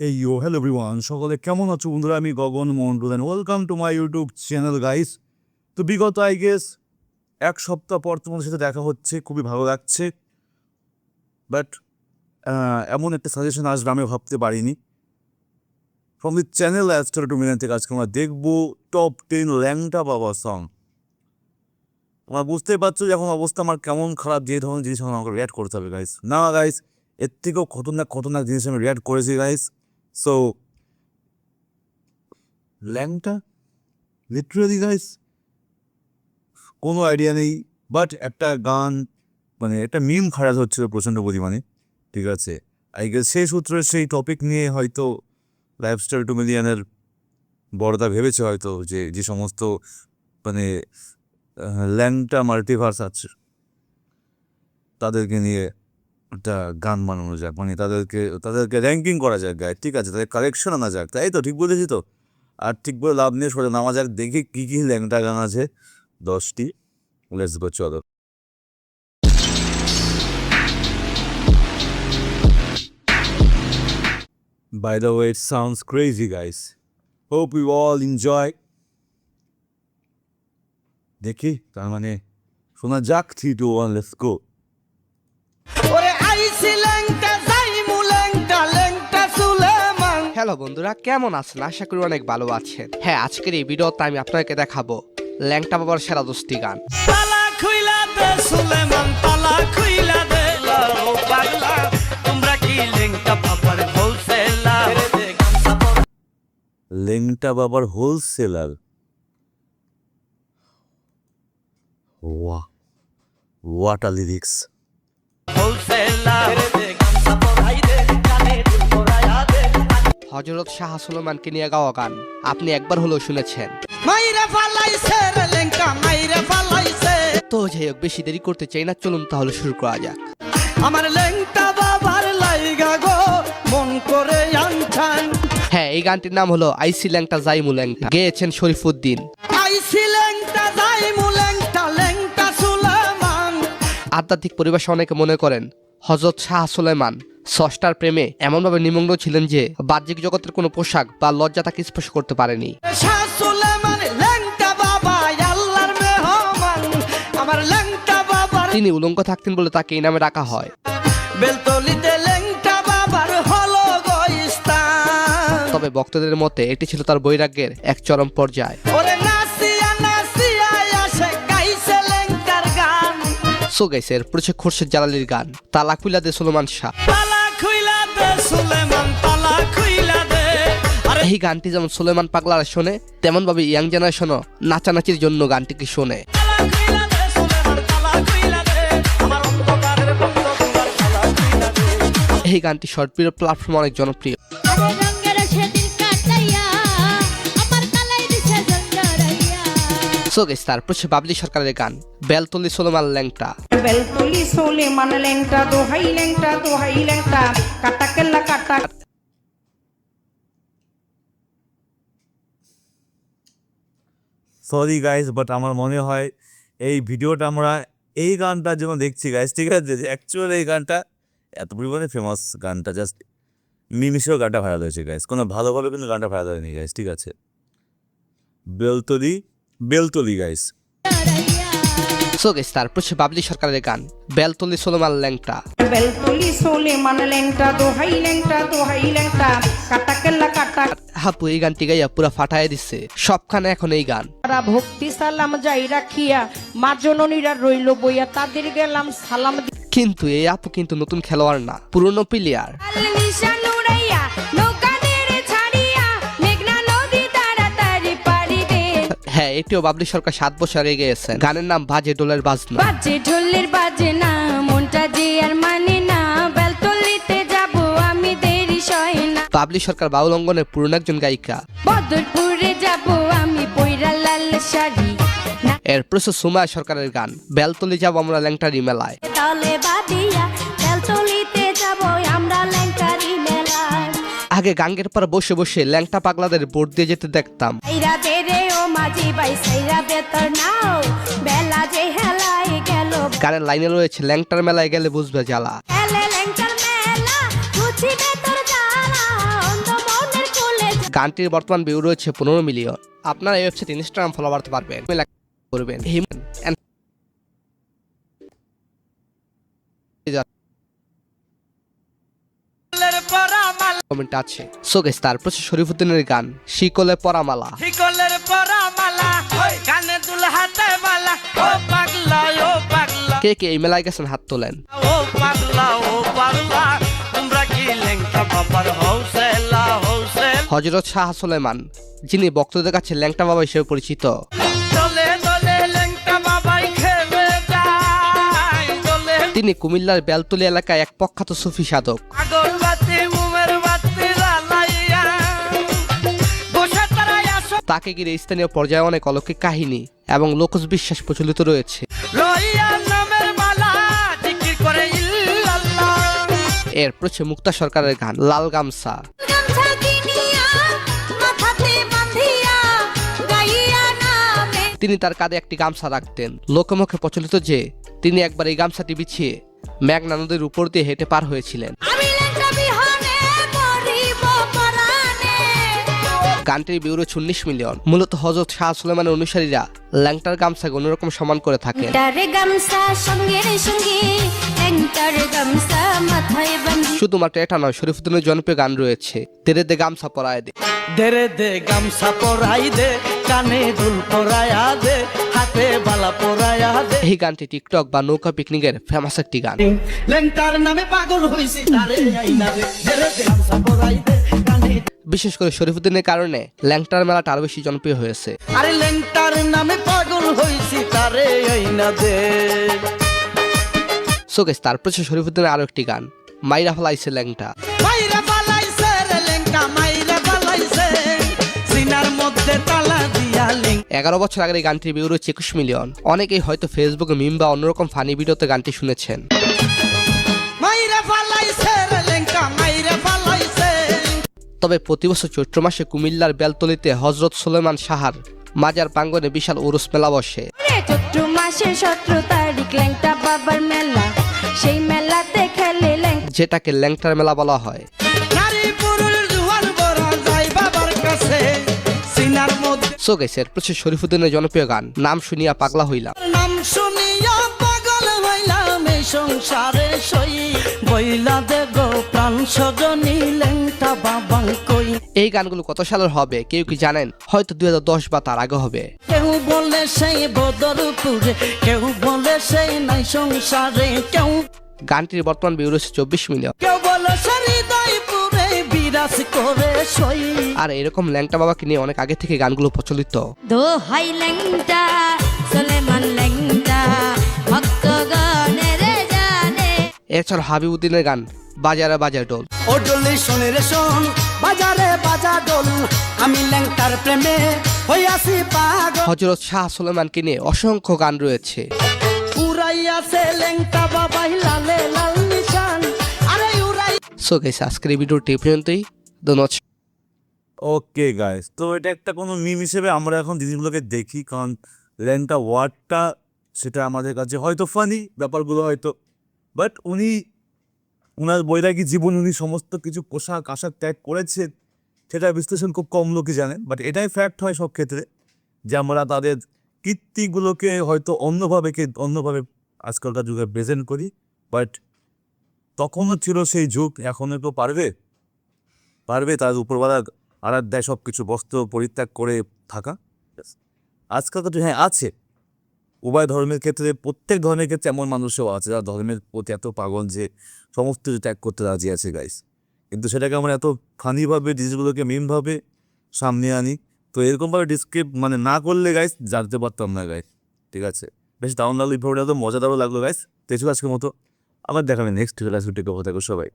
এই you hello everyone, সকলে কেমন আছো বন্ধুরা? আমি Gagan Mondal and welcome to my YouTube channel guys. তো বিগত আই গেস এক সপ্তাহ পর তোমাদের সাথে দেখা হচ্ছে, খুবই ভালো লাগছে। বাট এমন একটা সাজেশন আসবে আমি ভাবতে পারিনি। ফ্রম দি চ্যানেল অ্যাস্টার টু মিলিয়ন থেকে আজকে আমরা দেখবো টপ 10 ল্যাংটা বাবা সং। তোমরা বুঝতেই পারছো যে এখন অবস্থা আমার কেমন খারাপ, যে ধরনের জিনিস আমাকে রিয়াক্ট করতে হবে গাইস। না গাইস, এর থেকেও খতরনাক জিনিস আমি রিয়াক্ট করেছি গাইস। সো ল্যাংটা লিটারালি গাইস কোনো আইডিয়া নেই, বাট একটা গান মানে একটা মিম খারাপ হচ্ছিল প্রচণ্ড পরিমাণে, ঠিক আছে। আই গেস সেই সূত্রে সেই টপিক নিয়ে হয়তো লাইফস্টাইল টু মিলিয়নের বড়দা ভেবেছে হয়তো যে যে সমস্ত মানে ল্যাংটা মাল্টিভার্স আছে তাদেরকে নিয়ে একটা গান বানানো যাক, মানে তাদেরকে র্যাঙ্কিং করা যাক গায়ে, ঠিক আছে, তাদের কালেকশন আনা যাক, তাই তো? ঠিক বলেছি তো? আর ঠিক বলে লাভ নিয়ে সরে নামা যাক, দেখি কী কী ল্যাংটা গান আছে 10টি। লেটস গো, চলো। By the way, it sounds crazy, guys. Hope you all enjoy. দেখি তার মানে শোনা যাক। 3, 2, 1, let's go. হ্যালো বন্ধুরা, কেমন আছেন? আশা করি অনেক ভালো আছেন। হ্যাঁ, আজকের এই ভিডিওতে আমি আপনাকে দেখাবো ল্যাংটা বাবার সেরা 10টি গান। ল্যাংটা বাবার হোলসেলার, ওয়া হোয়াট আ লিরিক্স। হযরত শাহ সুলেমানকে নিয়ে গাওয়া গান আপনি একবার হলেও শুনেছেন। তো যাই হোক, বেশি দেরি করতে চাই না, চলুন তাহলে শুরু করা যাক। আমার ল্যাংটা বাবার লাইগা গো মন করে আনছান। হ্যাঁ, এই গানটির নাম হলো আইসি ল্যাংটা যাইমু ল্যাংটা, গেয়েছেন শরীফউদ্দিন। আইসি ল্যাংটা যাইমু ল্যাংটা, ল্যাংটা সুলেমান। আধ্যাত্মিক পরিবেশে অনেকে মনে করেন হযরত শাহ সুলেমান স্রষ্টার প্রেমে এমনভাবে নিমগ্ন ছিলেন যে বাহ্যিক জগতের কোনো পোশাক বা লজ্জা তাকে স্পর্শ করতে পারেনি। শাহ সুলেমান ল্যাংটা বাবা আল্লাহর মেহমান। আমার ল্যাংটা বাবার তিনি উলঙ্গ থাকতেন বলে তাকে এই নামে ডাকা হয়। বেলতলিতে ল্যাংটা বাবার হলো গো স্থান। তবে ভক্তদের মতে এটি ছিল তার বৈরাগ্যের এক চরম পর্যায়। ওরে নাসিয়া নাসিয়া আসে গাইছে ল্যাংটার গান। সো গাইস, এরপর হচ্ছে খোরশেদ জালালির গান তালা খুইলা দে সুলেমান শাহ। তালা খুইলা দে সুলেমান, তালা খুইলা দে। আরে এই গানটি যেমন সুলেমান পাগলারা শোনে, তেমন ভাবে ইয়াং জেনারেশনও নাচানাচির জন্য গানটিকে শোনে। তালা খুইলা দে সুলেমান, তালা খুইলা দে। আমার অন্ধকারের ভক্ত তোমার তালা খুইলা দে। এই গানটি শর্ট ভিডিও প্ল্যাটফর্মে অনেক জনপ্রিয়। সো গাইস, তারপর হচ্ছে বাবলি সরকারের গান বেলতলি সুলেমান ল্যাংটা। বেলতলি সুলেমান ল্যাংটা, দোহাই ল্যাংটা, দোহাই ল্যাংটা, কাটা কেল্লা কাটা। সরি গাইস, বাট আমার মনে হয় এই ভিডিওটা আমরা এই গানটার জন্য দেখছি গাইস, ঠিক আছে। অ্যাকচুয়ালি এই গানটা এত পরিমাণে ফেমাস, গানটা জাস্ট মিমিশেও গানটা ভাইরাল হয়েছে গাইস, কোনো ভালোভাবে কিন্তু গানটা ভাইরাল হয়নি গাইস, ঠিক আছে। Beltali Beltali guys. So guys, তারপর হচ্ছে বাবলি সরকারের গান বেলতলি সুলেমান ল্যাংটা। বেলতলি সুলেমান ল্যাংটা, দোহাই ল্যাংটা, দোহাই ল্যাংটা, কাটা কেল্লা কাটা। হাপু এই গানটি গাইয়া পুরা ফাটায় দিচ্ছে সবখানে এখন এই গান। তারা ভক্তি সালাম যাই রাখিয়া, মা জননীরা রইল বইয়া, তাদের গেলাম সালাম। কিন্তু এই আপু কিন্তু নতুন খেলোয়াড় না, পুরনো প্লেয়ার। হ্যাঁ, এটিও বাবলি সরকার 7 বছর আগে গেয়েছেন। গানের নাম বাজে ডোলের বাজনা। বাজে ঢোলের বাজে না, মনটা যে আর মানে না, বেলতলিতে যাব আমি দেরি সয় না। বাবলি সরকার বাউল অঙ্গনের পুরনো একজন গায়িকা। বদরপুরে যাব আমি পয়রা লাল শাড়ি। এরপর হচ্ছে সুমায়া সরকারের গান বেলতলি যাব আমরা ল্যাংটারি মেলায়। তালে বাদিয়া বেলতলিতে যাব আমরা ল্যাংটারি মেলায়। আগে গাঙ্গের পর বসে বসে ল্যাংটা পাগলাদের ভোট দিয়ে যেতে দেখতাম। সাইরা দে রে ও মাঝি ভাই, সাইরা দে তোর নাও, বেলা যে হেলায় গেল। গানের লাইনে রয়েছে ল্যাংটার মেলায় গেলে বুঝবে জ্বালা। হেলে ল্যাংটার মেলা, বুঝিবে তোর জ্বালা, অন্ধ গানটির বর্তমান ভিউ রয়েছে 15 মিলিয়ন। আপনারা এই ওয়েবসাইট ইনস্টাগ্রাম ফলো করতে পারবেন, করবেন কমেন্ট আছে। সো গাইস, তারপর শরীফুদ্দিনের গান শিকলে পরা মালা। শিকলের পরা মালা কানে দুল হাতে মালা ও পাগলা ও পাগলা কে কে এই মেলায় গেছেন হাত তোলেন। ও পাগলা তোমরা কি লেংটা বাবার হৌসেলা হৌসেল হযরত শাহ সুলেমান, যিনি ভক্তদের কাছে ল্যাংটা বাবা হিসেবে পরিচিত, দলে দলে লেংটা বাবাই খেলে যায় দলে তিনি কুমিল্লার বেলতলি এলাকায় এক প্রখ্যাত সুফি সাধক। আগরবাতি মুমের বাতি জ্বালাইয়া বসে তারাই আসো তাকে ঘিরে স্থানীয় পর্যায়ে অনেক অলৌকিক কাহিনী এবং লোকজ বিশ্বাস প্রচলিত রয়েছে। লইয়া নামের মালা জিকির করে ইল্লাল্লাহ এরপর হচ্ছে মুক্তা সরকারের গান লাল গামছা। গামছা কিনিয়া মাথাতে বাঁধিয়া গাইয়া নামে। তিনি তার কাঁধে একটি গামছা রাখতেন। লোকমুখে প্রচলিত যে তিনি একবার এই গামছাটি বিছিয়ে মেঘনা নদীর উপর দিয়ে হেঁটে পার হয়েছিলেন। আমি ল্যাংটা বিহনে মরিব পরাণে। গানটির ভিউ রয়েছে 19 মিলিয়ন। মূলত হযরত শাহ সুলেমানের অনুসারীরা ল্যাংটার গামছাকে অন্যরকম সম্মান করে থাকেন। ল্যাংটার গামছা সঙ্গে সঙ্গে ল্যাংটার গামছা মাথায় বাঁধি। শুধুমাত্র এটা নয়, শরীফুদ্দিনের জনপ্রিয় গান রয়েছে তেরে দে গামছা পরায় দে। দেরে দে গামছা পরাই দে কানে দুল পরায়া দে হাতে বালা পরায়া দে এই গানটি টিকটক বা নৌকা পিকনিকের ফেমাস একটি গান। লেংটার নামে পাগল হইছি তারে আইনা দে দেরে দে গামছা পরাই দে কানে বিশেষ করে শরীফুদ্দিনের কারণে ল্যাংটার মেলাটা আরো বেশি জনপ্রিয় হয়েছে। আরে লেংটার নামে পাগল হইছি তারে আইনা দে সো গাইস, তারপর হচ্ছে শরীফুদ্দিনের আরো একটি গান মাইরা ফলাইছে ল্যাংটা। মাইরা বালাইছে রে লেংটা মাইরা বালাইছে সিনার মধ্যে তালা দিয়া লেং 11 বছর আগের এই গানটির ভিউ রয়েছে 21 মিলিয়ন। অনেকেই হয়তো ফেসবুকে মিম বা অন্যরকম ফানি ভিডিওতে গানটি শুনেছেন। মাইরা বালাইছে রে লেংটা মাইরা বালাইছে তবে প্রতি বছর চৈত্র মাসে কুমিল্লার বেলতলিতে হযরত সুলেমান শাহর মাজার প্রাঙ্গণে বিশাল উরুস মেলা বসে। চৈত্র মাসের 17 তারিখ ল্যাংটা বাবার মেলা, সেই মেলাতে খেলে ল্যাংটা। যেটাকে ল্যাংটার মেলা বলা হয়। নারী পুরুষ জুয়ান বড় যাই বাবার কাছে সিনার মধ্যে সো গাইস, এরপর হচ্ছে শরীফুদ্দিনের জনপ্রিয় গান নাম শুনিয়া পাগলা হইলাম। নাম শুনিয়া পাগল হইলাম এই সংসারে সই বইলা দে গো প্রাণ সজনী লেংটা বাবা কই এই গানগুলো কত সালের হবে কেউ কি জানেন? হয়তো 2010 বা তার আগে হবে। কেউ বলে সেই বদরপুরে কেউ বলে সেই নাই সংসারে কেউ গানটির বর্তমান ভিউ রয়েছে 24 মিলিয়ন। কেউ বলে সে হৃদয়পুরে বিরাজ করে সই আর এরকম ল্যাংটা বাবাকে নিয়ে অনেক আগে থেকে গানগুলো প্রচলিত। দোহাই ল্যাংটা সুলেমান ল্যাংটা ভক্তগণের জানে। এছাড়া হাবিবুদ্দিনের গান বাজারে বাজার ডোল। ও ডলি শোনে রে শোন বাজারে বাজা ডোল আমি ল্যাংটার প্রেমে হইয়াছি পাগল হযরত শাহ সুলেমানকে নিয়ে অসংখ্য গান রয়েছে। উড়াইয়াছে ল্যাংটা বাবাই লালে লাল নিশান আরে উড়াই সো গাইস, আজকের এই ভিডিওটি এই পর্যন্তই। ধন্যবাদ। ওকে গাইস, তো এটা একটা কোনো মিম হিসেবে আমরা এখন জিনিসগুলোকে দেখি, কারণ ল্যাংটা ওয়ার্ডটা সেটা আমাদের কাছে হয়তো ফানি ব্যাপারগুলো হয়তো, বাট উনার বৈরাগী জীবন উনি সমস্ত কিছু পোশাক আশাক ত্যাগ করেছেন, সেটা বিশ্লেষণ খুব কম লোকই জানেন। বাট এটাই ফ্যাক্ট হয় সব ক্ষেত্রে যে আমরা তাদের কীর্তিগুলোকে হয়তো অন্যভাবে আজকালকার যুগে প্রেজেন্ট করি, বাট তখনও ছিল সেই যুগ, এখনও তো পারবে তার উপরওয়ালা আরাধ্যায় সব কিছু বস্ত্র পরিত্যাগ করে থাকা। আজকাল তো হ্যাঁ আছে, উভয় ধর্মের ক্ষেত্রে প্রত্যেক ধর্মের ক্ষেত্রে এমন মানুষও আছে যারা ধর্মের প্রতি এত পাগল যে সমস্ত কিছু ত্যাগ করতে রাজি আছে গাইস। কিন্তু সেটাকে আমরা এত ফানিভাবে জিনিসগুলোকে মিমভাবে সামনে আনি, তো এরকমভাবে ডিসক্রিপ না করলে গাইস জানতে পারতাম না গাইস। ঠিক আছে, বেশ দারুণ লাগলো, এই ভিডিওটা তো মজাদারও লাগলো গাইস। তো আজকের মতো আবার দেখাবে নেক্সট ক্লাস ভিডিও। কথা সবাই।